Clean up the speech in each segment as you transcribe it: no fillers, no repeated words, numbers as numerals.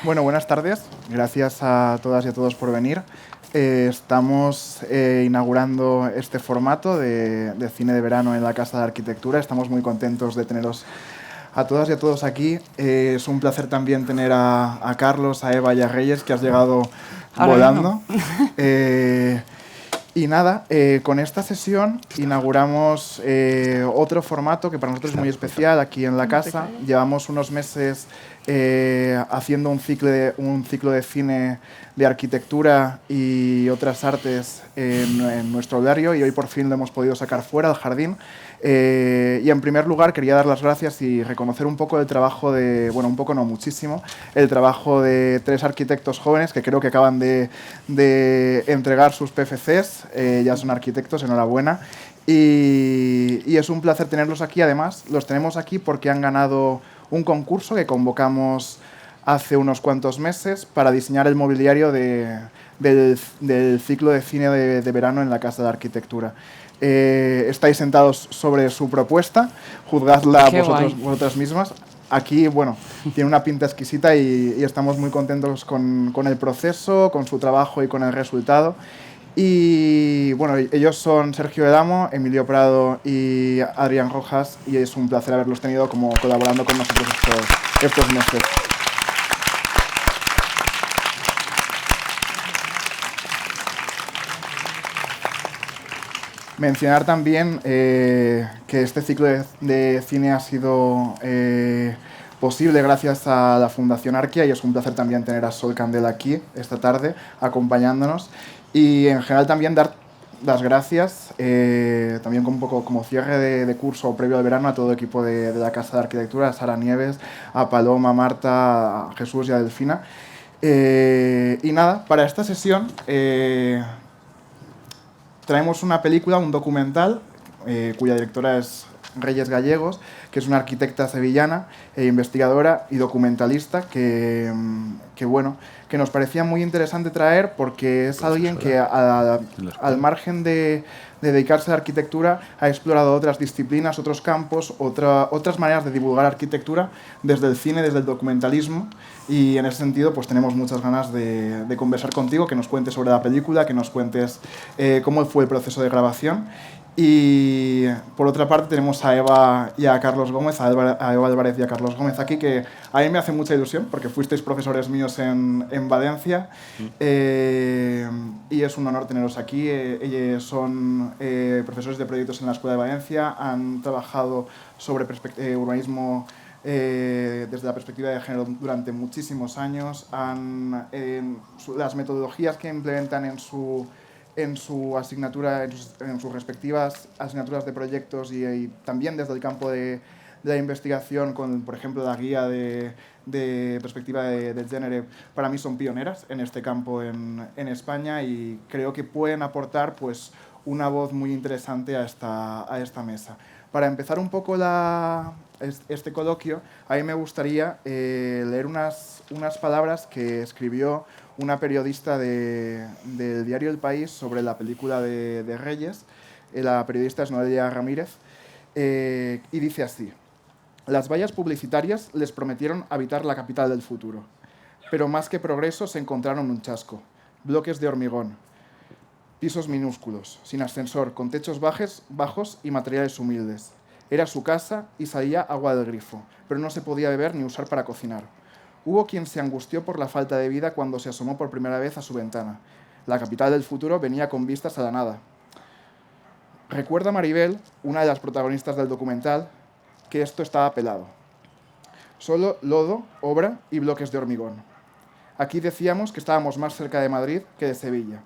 Bueno, buenas tardes. Gracias a todas y a todos por venir. Estamos inaugurando este formato de cine de verano en la Casa de Arquitectura. Estamos muy contentos de teneros a todas y a todos aquí. Es un placer también tener a Carlos, a Eva y a Reyes, que has llegado Ahora volando. mismo. Y nada, con esta sesión inauguramos otro formato que para nosotros es muy especial aquí en la casa. Llevamos unos meses haciendo un ciclo de cine de arquitectura y otras artes en nuestro horario, y hoy por fin lo hemos podido sacar fuera al jardín. Y en primer lugar quería dar las gracias y reconocer un poco el trabajo de, bueno, un poco no, muchísimo, el trabajo de 3 arquitectos jóvenes que creo que acaban de entregar sus PFCs, ya son arquitectos, enhorabuena. Y es un placer tenerlos aquí. Además, los tenemos aquí porque han ganado un concurso que convocamos hace unos cuantos meses para diseñar el mobiliario del ciclo de cine de verano en la Casa de Arquitectura. Estáis sentados sobre su propuesta, juzgadla vosotras mismas. Aquí, bueno, tiene una pinta exquisita y estamos muy contentos con el proceso, con su trabajo y con el resultado. Y bueno, ellos son Sergio Edamo, Emilio Prado y Adrián Rojas, y es un placer haberlos tenido como colaborando con nosotros estos meses. Mencionar también que este ciclo de cine ha sido posible gracias a la Fundación Arquia, y es un placer también tener a Sol Candela aquí esta tarde acompañándonos. Y en general también dar las gracias, también un poco como cierre de curso previo al verano, a todo el equipo de la Casa de Arquitectura, a Sara Nieves, a Paloma, a Marta, a Jesús y a Delfina. Y nada, para esta sesión traemos una película, un documental, cuya directora es Reyes Gallegos, que es una arquitecta sevillana, investigadora y documentalista que nos parecía muy interesante traer porque es alguien que al margen de dedicarse a la arquitectura ha explorado otras disciplinas, otros campos, otras maneras de divulgar arquitectura desde el cine, desde el documentalismo, y en ese sentido pues tenemos muchas ganas de conversar contigo, que nos cuentes sobre la película, que nos cuentes cómo fue el proceso de grabación. Y por otra parte tenemos a Eva y a Carlos Gómez, a Eva Álvarez y a Carlos Gómez aquí, que a mí me hace mucha ilusión porque fuisteis profesores míos en Valencia, y es un honor teneros aquí. Ellos son profesores de proyectos en la Escuela de Valencia, han trabajado sobre urbanismo desde la perspectiva de género durante muchísimos años, las metodologías que implementan en su asignatura, en sus respectivas asignaturas de proyectos y también desde el campo de la investigación, con, por ejemplo, la guía de perspectiva de género, para mí son pioneras en este campo en España, y creo que pueden aportar pues una voz muy interesante a esta mesa. Para empezar un poco este coloquio, a mí me gustaría leer unas palabras que escribió una periodista del diario El País sobre la película de Reyes. La periodista es Noelia Ramírez, y dice así: las vallas publicitarias les prometieron habitar la capital del futuro, pero más que progreso se encontraron un chasco: bloques de hormigón, pisos minúsculos, sin ascensor, con techos bajos y materiales humildes. Era su casa y salía agua del grifo, pero no se podía beber ni usar para cocinar. Hubo quien se angustió por la falta de vida cuando se asomó por primera vez a su ventana. La capital del futuro venía con vistas a la nada. Recuerda Maribel, una de las protagonistas del documental, que esto estaba pelado. Solo lodo, obra y bloques de hormigón. Aquí decíamos que estábamos más cerca de Madrid que de Sevilla.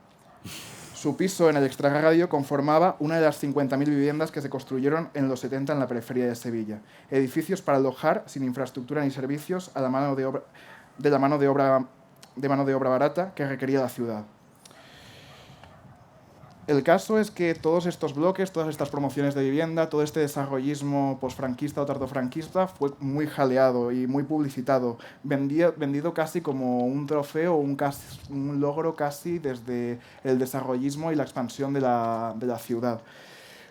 Su piso en el extrarradio conformaba una de las 50.000 viviendas que se construyeron en los 70 en la periferia de Sevilla. Edificios para alojar sin infraestructura ni servicios de mano de obra barata que requería la ciudad. El caso es que todos estos bloques, todas estas promociones de vivienda, todo este desarrollismo posfranquista o tardofranquista fue muy jaleado y muy publicitado, vendido casi como un trofeo, un logro casi desde el desarrollismo y la expansión de la ciudad.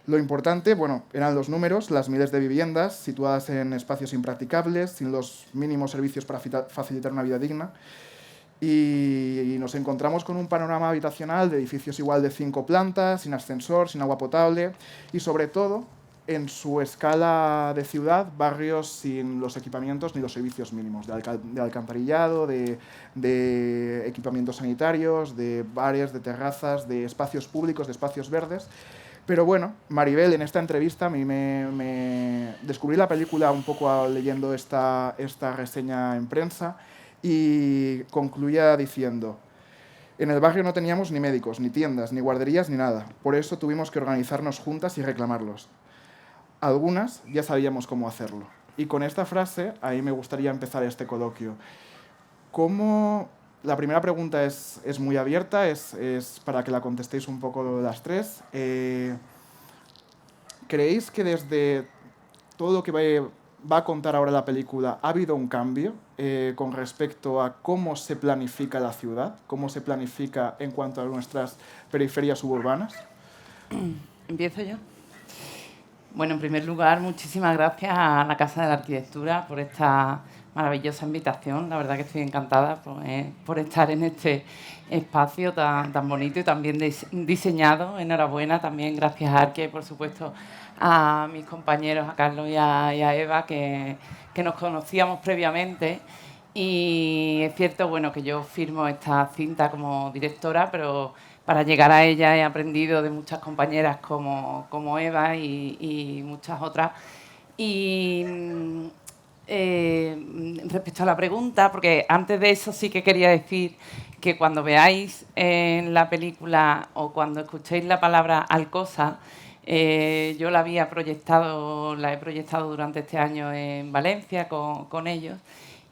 Lo importante, bueno, eran los números, las miles de viviendas situadas en espacios impracticables, sin los mínimos servicios para facilitar una vida digna. Y nos encontramos con un panorama habitacional de edificios igual de 5 plantas, sin ascensor, sin agua potable y sobre todo, en su escala de ciudad, barrios sin los equipamientos ni los servicios mínimos, de alcantarillado, de equipamientos sanitarios, de bares, de terrazas, de espacios públicos, de espacios verdes. Pero bueno, Maribel, en esta entrevista a mí me descubrí la película un poco leyendo esta reseña en prensa y concluía diciendo: en el barrio no teníamos ni médicos, ni tiendas, ni guarderías, ni nada. Por eso tuvimos que organizarnos juntas y reclamarlos. Algunas ya sabíamos cómo hacerlo. Y con esta frase, ahí me gustaría empezar este coloquio. ¿Cómo...? La primera pregunta es muy abierta, es para que la contestéis un poco las tres. ¿Creéis que desde todo lo que va a contar ahora la película ha habido un cambio con respecto a cómo se planifica la ciudad, cómo se planifica en cuanto a nuestras periferias suburbanas? ¿Empiezo yo? Bueno, en primer lugar, muchísimas gracias a la Casa de la Arquitectura por esta maravillosa invitación. La verdad que estoy encantada por estar en este espacio tan bonito y tan bien diseñado. Enhorabuena también, gracias a Arque, por supuesto, a mis compañeros, a Carlos y a Eva, que nos conocíamos previamente. Y es cierto, bueno, que yo firmo esta cinta como directora, pero para llegar a ella he aprendido de muchas compañeras como Eva y muchas otras. Y respecto a la pregunta, porque antes de eso sí que quería decir que cuando veáis en la película o cuando escuchéis la palabra Alcosa, yo la he proyectado durante este año en Valencia con ellos,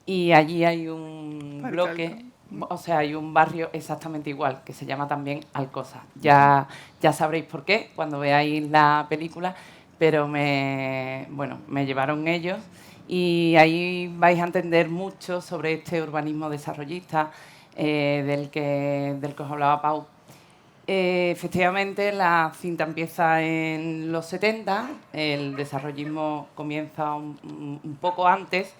y allí hay un bloque, o sea, hay un barrio exactamente igual, que se llama también Alcosa. Ya sabréis por qué cuando veáis la película, pero me llevaron ellos y ahí vais a entender mucho sobre este urbanismo desarrollista del que os hablaba Pau. Efectivamente, la cinta empieza en los 70, el desarrollismo comienza un poco antes,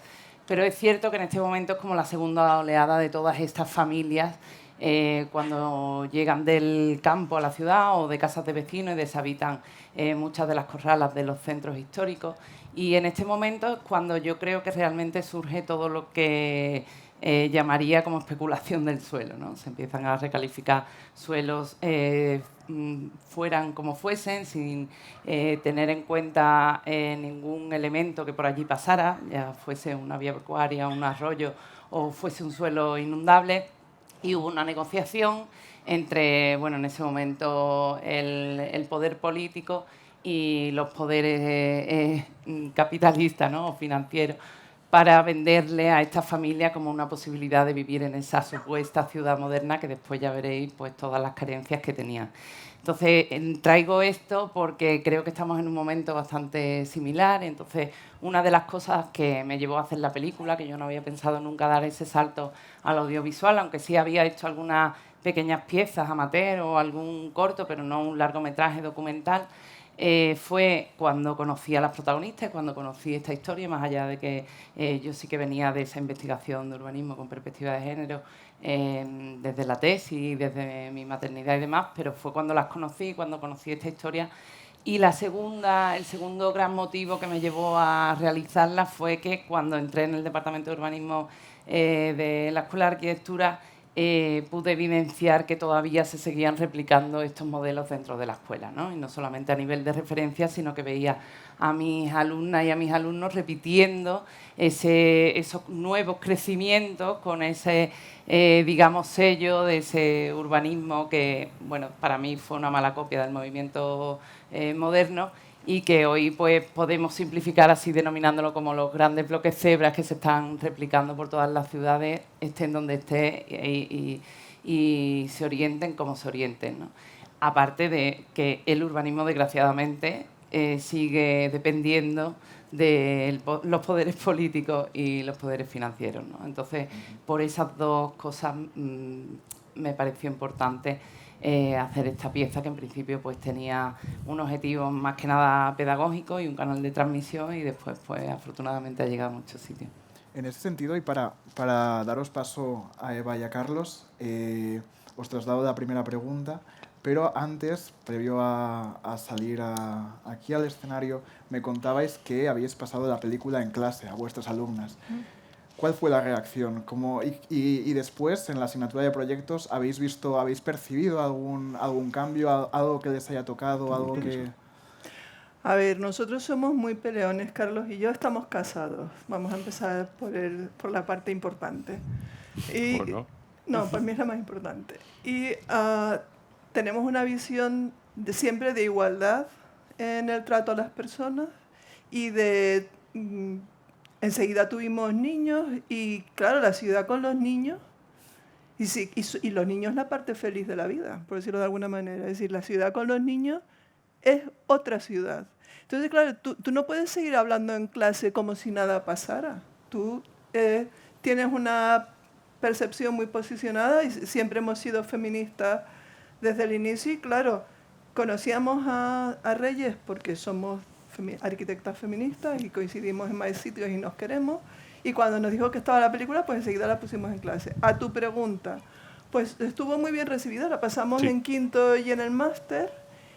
pero es cierto que en este momento es como la segunda oleada de todas estas familias cuando llegan del campo a la ciudad o de casas de vecinos y deshabitan muchas de las corralas de los centros históricos. Y en este momento es cuando yo creo que realmente surge todo lo que llamaría como especulación del suelo, ¿no? Se empiezan a recalificar suelos fueran como fuesen, sin tener en cuenta ningún elemento que por allí pasara, ya fuese una vía pecuaria, un arroyo o fuese un suelo inundable. Y hubo una negociación entre, bueno, en ese momento el poder político y los poderes capitalistas, ¿no?, o financieros, para venderle a esta familia como una posibilidad de vivir en esa supuesta ciudad moderna, que después ya veréis pues todas las carencias que tenía. Entonces, traigo esto porque creo que estamos en un momento bastante similar. Entonces, una de las cosas que me llevó a hacer la película, que yo no había pensado nunca dar ese salto al audiovisual, aunque sí había hecho algunas pequeñas piezas amateur o algún corto, pero no un largometraje documental, fue cuando conocí a las protagonistas, cuando conocí esta historia, más allá de que yo sí que venía de esa investigación de urbanismo con perspectiva de género desde la tesis, desde mi maternidad y demás, pero fue cuando las conocí, cuando conocí esta historia. Y el segundo gran motivo que me llevó a realizarla fue que cuando entré en el Departamento de Urbanismo de la Escuela de Arquitectura, pude evidenciar que todavía se seguían replicando estos modelos dentro de la escuela, ¿no? Y no solamente a nivel de referencia, sino que veía a mis alumnas y a mis alumnos repitiendo esos nuevos crecimientos con ese, digamos, sello de ese urbanismo que, bueno, para mí fue una mala copia del movimiento moderno, y que hoy pues podemos simplificar así denominándolo como los grandes bloques cebras que se están replicando por todas las ciudades, estén donde esté y se orienten como se orienten, ¿no? Aparte de que el urbanismo, desgraciadamente, sigue dependiendo de los poderes políticos y los poderes financieros, ¿no? Entonces, por esas dos cosas me pareció importante hacer esta pieza que en principio pues tenía un objetivo más que nada pedagógico y un canal de transmisión, y después pues afortunadamente ha llegado a muchos sitios. En ese sentido, y para daros paso a Eva y a Carlos, os traslado la primera pregunta, pero antes, previo a salir aquí al escenario, me contabais que habéis pasado la película en clase a vuestras alumnas. ¿Cuál fue la reacción? Y después, en la asignatura de proyectos, ¿habéis percibido algún cambio, algo que les haya tocado, algo que...? A ver, nosotros somos muy peleones, Carlos y yo estamos casados. Vamos a empezar por la parte importante. Bueno. No, para mí es la más importante. Y tenemos una visión siempre de igualdad en el trato a las personas y enseguida tuvimos niños y, claro, la ciudad con los niños. Y los niños es la parte feliz de la vida, por decirlo de alguna manera. Es decir, la ciudad con los niños es otra ciudad. Entonces, claro, tú no puedes seguir hablando en clase como si nada pasara. Tú tienes una percepción muy posicionada y siempre hemos sido feministas desde el inicio. Y claro, conocíamos a Reyes porque somos arquitectas feministas y coincidimos en más sitios y nos queremos. Y cuando nos dijo que estaba la película, pues enseguida la pusimos en clase. A tu pregunta, pues estuvo muy bien recibida, la pasamos en quinto y en el máster.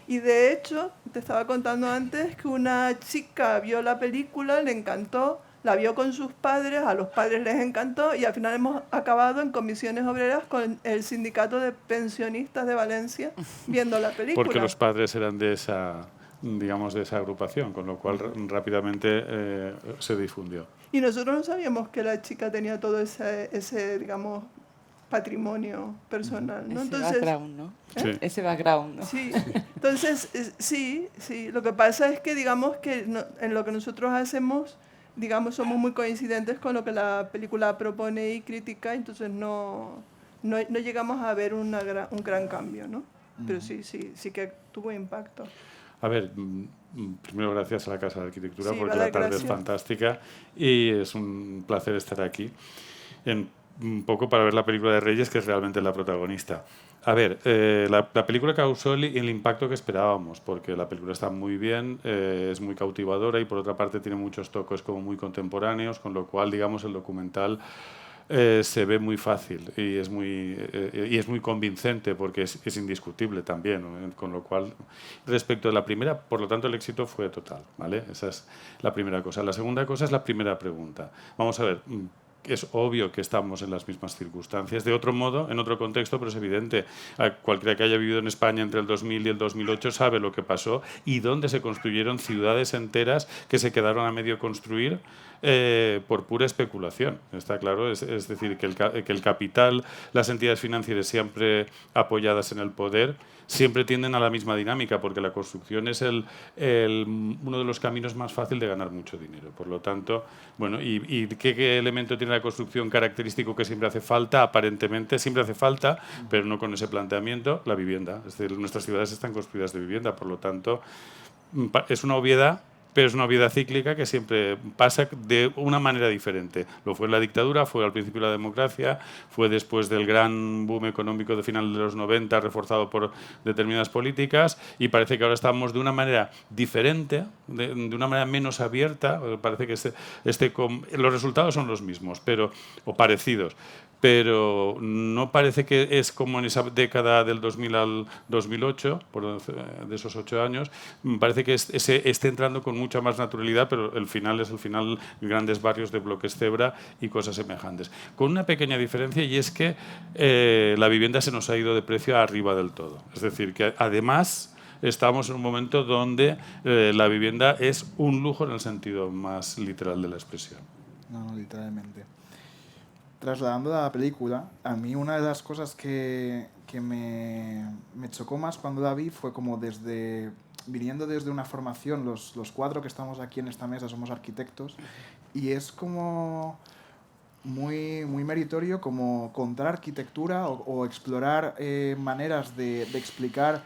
Y de hecho, te estaba contando antes que una chica vio la película, le encantó, la vio con sus padres, a los padres les encantó y al final hemos acabado en comisiones obreras con el sindicato de pensionistas de Valencia viendo la película. Porque los padres eran de esa, digamos, de esa agrupación, con lo cual rápidamente se difundió. Y nosotros no sabíamos que la chica tenía todo ese digamos, patrimonio personal, ¿no? Ese background, ¿no? Sí. Ese background, ¿no? Sí, entonces, sí. Lo que pasa es que, digamos, que en lo que nosotros hacemos, digamos, somos muy coincidentes con lo que la película propone y critica, entonces no llegamos a ver un gran cambio, ¿no? Pero sí que tuvo impacto. A ver, primero gracias a la Casa de Arquitectura porque vale, la tarde gracias. es fantástica y es un placer estar aquí. Un poco para ver la película de Reyes, que es realmente la protagonista. A ver, la película causó el impacto que esperábamos, porque la película está muy bien, es muy cautivadora y por otra parte tiene muchos toques como muy contemporáneos, con lo cual, digamos, el documental se ve muy fácil y es muy convincente porque es indiscutible también, ¿no? Con lo cual, respecto de la primera, por lo tanto el éxito fue total, ¿vale? Esa es la primera cosa. La segunda cosa es la primera pregunta. Vamos a ver, es obvio que estamos en las mismas circunstancias, de otro modo, en otro contexto, pero es evidente. Cualquiera que haya vivido en España entre el 2000 y el 2008 sabe lo que pasó y dónde se construyeron ciudades enteras que se quedaron a medio construir por pura especulación. Está claro, es decir, que el capital, las entidades financieras siempre apoyadas en el poder, siempre tienden a la misma dinámica, porque la construcción es uno de los caminos más fácil de ganar mucho dinero. Por lo tanto, bueno, ¿y qué elemento tiene la construcción característico que siempre hace falta? Aparentemente siempre hace falta, pero no con ese planteamiento, la vivienda. Es decir, nuestras ciudades están construidas de vivienda, por lo tanto, es una obviedad, pero es una obviedad cíclica que siempre pasa de una manera diferente. Lo fue en la dictadura, fue al principio de la democracia, fue después del gran boom económico de final de los 90, reforzado por determinadas políticas, y parece que ahora estamos de una manera diferente, de una manera menos abierta. Parece que los resultados son los mismos, o parecidos, pero no parece que es como en esa década del 2000 al 2008, de esos 8 años, parece que esté entrando con mucha más naturalidad, pero el final es el final, grandes barrios de bloques cebra y cosas semejantes. Con una pequeña diferencia, y es que la vivienda se nos ha ido de precio arriba del todo. Es decir, que además estamos en un momento donde la vivienda es un lujo en el sentido más literal de la expresión. No, literalmente. Trasladando a la película, a mí una de las cosas que me chocó más cuando la vi fue como viniendo desde una formación, los 4 que estamos aquí en esta mesa somos arquitectos, y es como muy meritorio como contar arquitectura o explorar maneras de explicar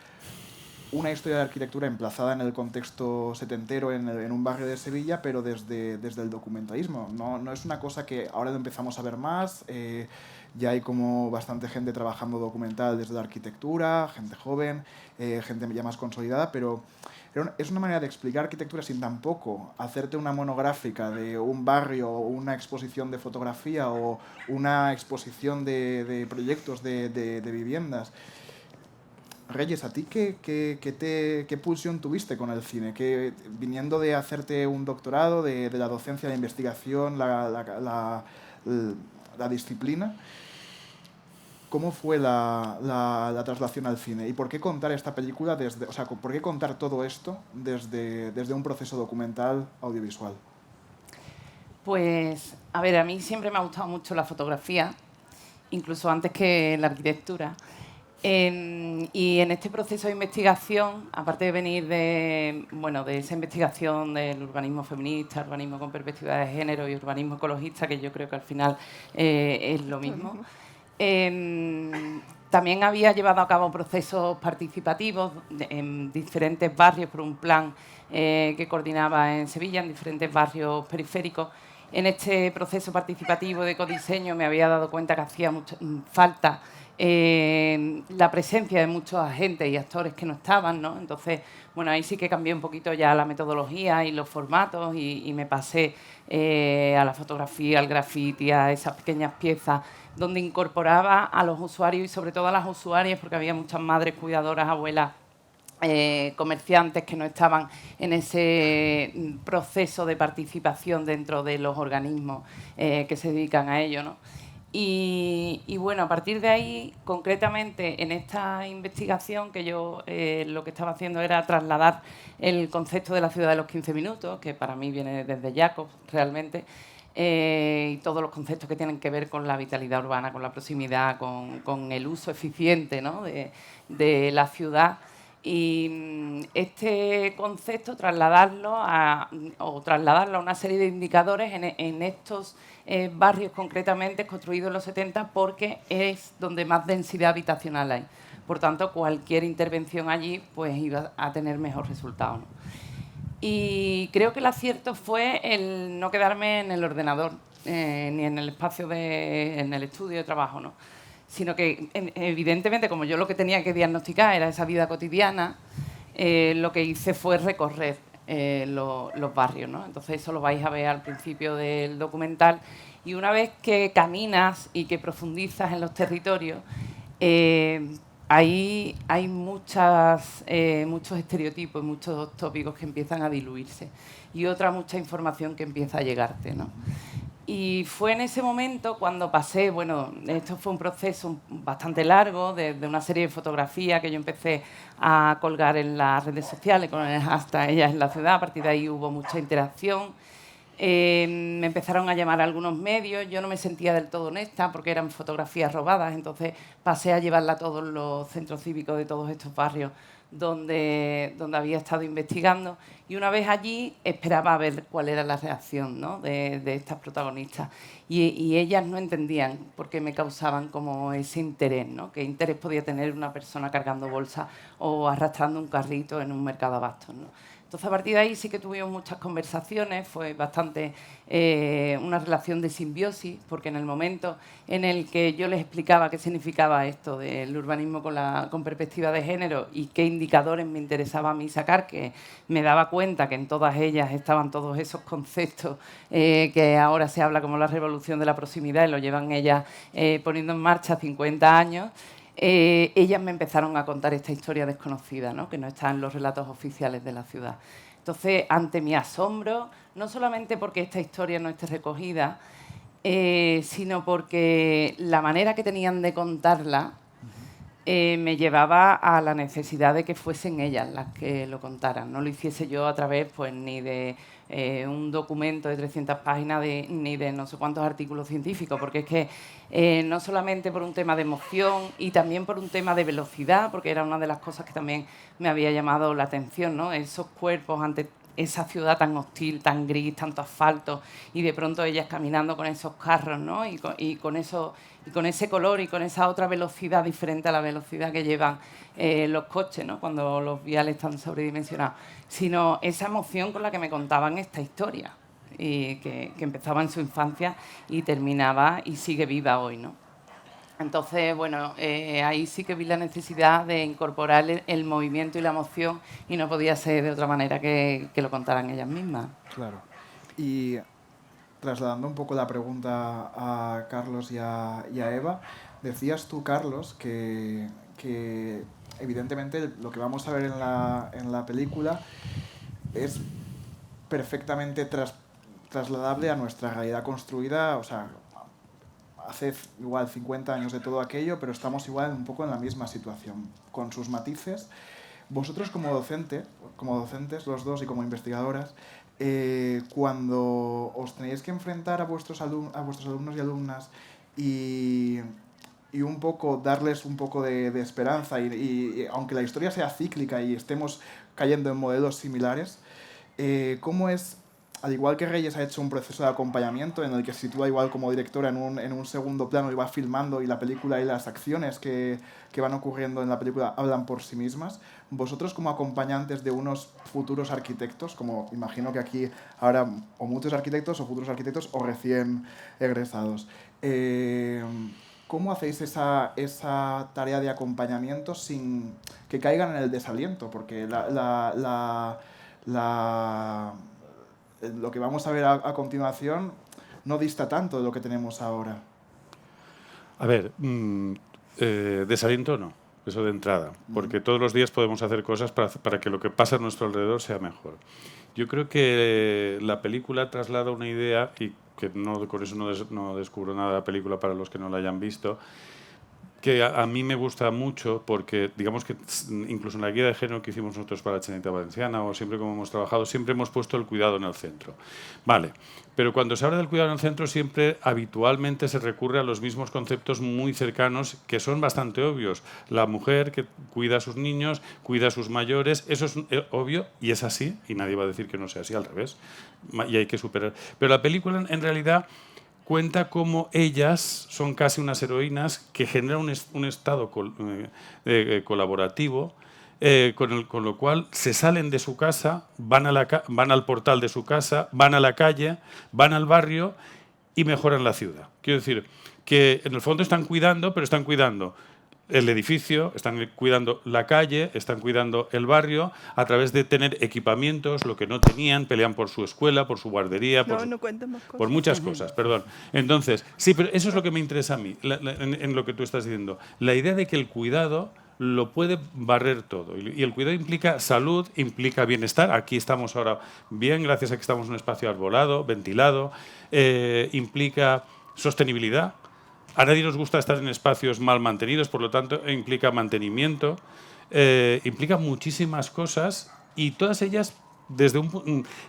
una historia de arquitectura emplazada en el contexto setentero en un barrio de Sevilla, pero desde el documentalismo. No es una cosa que ahora lo empezamos a ver más. ya hay como bastante gente trabajando documental desde la arquitectura, gente joven, gente ya más consolidada, pero es una manera de explicar arquitectura sin tampoco hacerte una monográfica de un barrio, o una exposición de fotografía o una exposición de proyectos de viviendas. Reyes, ¿a ti qué pulsión tuviste con el cine? Viniendo de hacerte un doctorado, de la docencia, la investigación, la disciplina, ¿cómo fue la traslación al cine? ¿Y por qué contar esta película por qué contar todo esto desde un proceso documental audiovisual? Pues, a ver, a mí siempre me ha gustado mucho la fotografía, incluso antes que la arquitectura. Y en este proceso de investigación, aparte de venir de esa investigación del urbanismo feminista, urbanismo con perspectiva de género y urbanismo ecologista, que yo creo que al final es lo mismo, también había llevado a cabo procesos participativos en diferentes barrios por un plan que coordinaba en Sevilla, en diferentes barrios periféricos. En este proceso participativo de ecodiseño me había dado cuenta que hacía falta la presencia de muchos agentes y actores que no estaban, ¿no? Entonces, bueno, ahí sí que cambié un poquito ya la metodología y los formatos y me pasé a la fotografía, al graffiti, a esas pequeñas piezas donde incorporaba a los usuarios y sobre todo a las usuarias, porque había muchas madres, cuidadoras, abuelas, comerciantes que no estaban en ese proceso de participación dentro de los organismos que se dedican a ello, ¿no? Y bueno, a partir de ahí, concretamente en esta investigación que yo lo que estaba haciendo era trasladar el concepto de la ciudad de los 15 minutos, que para mí viene desde Jacobs realmente, y todos los conceptos que tienen que ver con la vitalidad urbana, con la proximidad, con el uso eficiente, ¿no?, de la ciudad. Y este concepto trasladarlo a una serie de indicadores en estos barrios concretamente construidos en los 70 porque es donde más densidad habitacional hay. Por tanto, cualquier intervención allí pues iba a tener mejor resultado, ¿no? Y creo que el acierto fue el no quedarme en el ordenador ni en el espacio en el estudio de trabajo, ¿no?, sino que evidentemente como yo lo que tenía que diagnosticar era esa vida cotidiana, lo que hice fue recorrer los barrios, ¿no? Entonces eso lo vais a ver al principio del documental y una vez que caminas y que profundizas en los territorios, ahí hay muchos estereotipos, muchos tópicos que empiezan a diluirse y mucha información que empieza a llegarte, ¿no? Y fue en ese momento cuando pasé, bueno, esto fue un proceso bastante largo, de una serie de fotografías que yo empecé a colgar en las redes sociales con el hashtag Ellas en la Ciudad. A partir de ahí hubo mucha interacción. Me empezaron a llamar a algunos medios, yo no me sentía del todo honesta porque eran fotografías robadas, entonces pasé a llevarla a todos los centros cívicos de todos estos barrios donde había estado investigando y una vez allí esperaba a ver cuál era la reacción, ¿no?, de estas protagonistas y ellas no entendían por qué me causaban como ese interés, ¿no?, qué interés podía tener una persona cargando bolsas o arrastrando un carrito en un mercado de abastos, ¿no? Entonces, a partir de ahí sí que tuvimos muchas conversaciones, fue bastante una relación de simbiosis, porque en el momento en el que yo les explicaba qué significaba esto del urbanismo con perspectiva de género y qué indicadores me interesaba a mí sacar, que me daba cuenta que en todas ellas estaban todos esos conceptos que ahora se habla como la revolución de la proximidad y lo llevan ellas poniendo en marcha 50 años, ellas me empezaron a contar esta historia desconocida, ¿no?, que no está en los relatos oficiales de la ciudad. Entonces, ante mi asombro, no solamente porque esta historia no esté recogida, sino porque la manera que tenían de contarla me llevaba a la necesidad de que fuesen ellas las que lo contaran. No lo hiciese yo a través pues, ni de un documento de 300 páginas ni de no sé cuántos artículos científicos, porque es que no solamente por un tema de emoción y también por un tema de velocidad, porque era una de las cosas que también me había llamado la atención, ¿no?, esos cuerpos ante esa ciudad tan hostil, tan gris, tanto asfalto, y de pronto ellas caminando con esos carros, ¿no?, y con ese color y con esa otra velocidad diferente a la velocidad que llevan los coches, ¿no?, cuando los viales están sobredimensionados, sino esa emoción con la que me contaban esta historia, y que empezaba en su infancia y terminaba y sigue viva hoy, ¿no? Entonces, bueno, ahí sí que vi la necesidad de incorporar el movimiento y la emoción y no podía ser de otra manera que lo contaran ellas mismas. Claro. Y trasladando un poco la pregunta a Carlos y a Eva, decías tú, Carlos, que evidentemente lo que vamos a ver en la película es perfectamente trasladable a nuestra realidad construida, o sea, hace igual 50 años de todo aquello, pero estamos igual un poco en la misma situación, con sus matices. Vosotros como docentes, los dos, y como investigadoras, cuando os tenéis que enfrentar a vuestros alumnos y alumnas y un poco darles un poco de esperanza, y aunque la historia sea cíclica y estemos cayendo en modelos similares, ¿cómo es, al igual que Reyes ha hecho un proceso de acompañamiento en el que se sitúa igual como directora en un segundo plano y va filmando, y la película y las acciones que van ocurriendo en la película hablan por sí mismas? Vosotros como acompañantes de unos futuros arquitectos, como imagino que aquí habrá o muchos arquitectos o futuros arquitectos o recién egresados, ¿cómo hacéis esa tarea de acompañamiento sin que caigan en el desaliento? Porque lo que vamos a ver a continuación no dista tanto de lo que tenemos ahora. A ver, desaliento no, eso de entrada, porque todos los días podemos hacer cosas para que lo que pasa a nuestro alrededor sea mejor. Yo creo que la película traslada una idea, y que con eso no descubro nada de la película para los que no la hayan visto, que a mí me gusta mucho porque, digamos que incluso en la guía de género que hicimos nosotros para la Generalitat Valenciana, o siempre como hemos trabajado, siempre hemos puesto el cuidado en el centro. Vale, pero cuando se habla del cuidado en el centro, siempre habitualmente se recurre a los mismos conceptos muy cercanos que son bastante obvios. La mujer que cuida a sus niños, cuida a sus mayores, eso es obvio y es así, y nadie va a decir que no sea así, al revés, y hay que superar. Pero la película en realidad cuenta cómo ellas son casi unas heroínas que generan un estado colaborativo, con lo cual se salen de su casa, van al portal de su casa, van a la calle, van al barrio y mejoran la ciudad. Quiero decir que en el fondo están cuidando, pero están cuidando el edificio, están cuidando la calle, están cuidando el barrio a través de tener equipamientos, lo que no tenían, pelean por su escuela, por su guardería, por muchas cosas, perdón. Entonces, sí, pero eso es lo que me interesa a mí, en lo que tú estás diciendo. La idea de que el cuidado lo puede barrer todo. Y el cuidado implica salud, implica bienestar. Aquí estamos ahora bien, gracias a que estamos en un espacio arbolado, ventilado. Implica sostenibilidad. A nadie nos gusta estar en espacios mal mantenidos, por lo tanto, implica mantenimiento, implica muchísimas cosas, y todas ellas,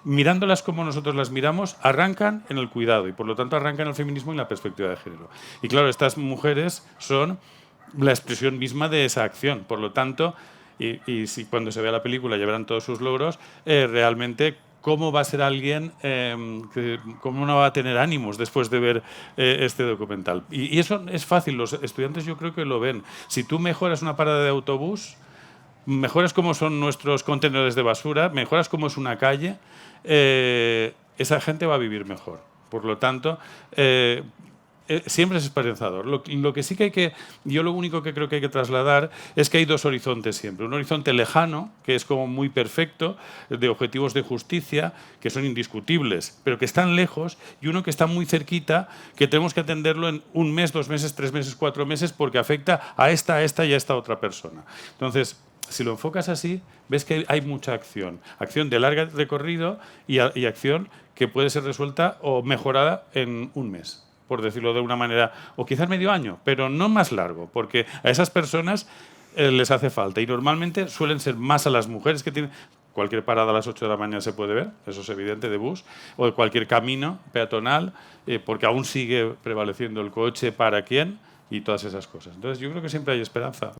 mirándolas como nosotros las miramos, arrancan en el cuidado y, por lo tanto, arrancan en el feminismo y la perspectiva de género. Y claro, estas mujeres son la expresión misma de esa acción. Por lo tanto, y si cuando se vea la película ya verán todos sus logros, realmente cómo va a ser alguien, cómo no va a tener ánimos después de ver este documental. Y eso es fácil, los estudiantes yo creo que lo ven. Si tú mejoras una parada de autobús, mejoras cómo son nuestros contenedores de basura, mejoras cómo es una calle, esa gente va a vivir mejor. Por lo tanto, siempre es esperanzador. Lo que sí que hay que... Yo lo único que creo que hay que trasladar es que hay dos horizontes siempre. Un horizonte lejano, que es como muy perfecto, de objetivos de justicia, que son indiscutibles, pero que están lejos, y uno que está muy cerquita, que tenemos que atenderlo en 1 mes, 2 meses, 3 meses, 4 meses, porque afecta a esta y a esta otra persona. Entonces, si lo enfocas así, ves que hay mucha acción. Acción de largo recorrido y acción que puede ser resuelta o mejorada en 1 mes, por decirlo de una manera, o quizás medio año, pero no más largo, porque a esas personas les hace falta. Y normalmente suelen ser más a las mujeres que tienen... Cualquier parada a las 8 de la mañana se puede ver, eso es evidente, de bus, o de cualquier camino peatonal, porque aún sigue prevaleciendo el coche para quién y todas esas cosas. Entonces yo creo que siempre hay esperanza.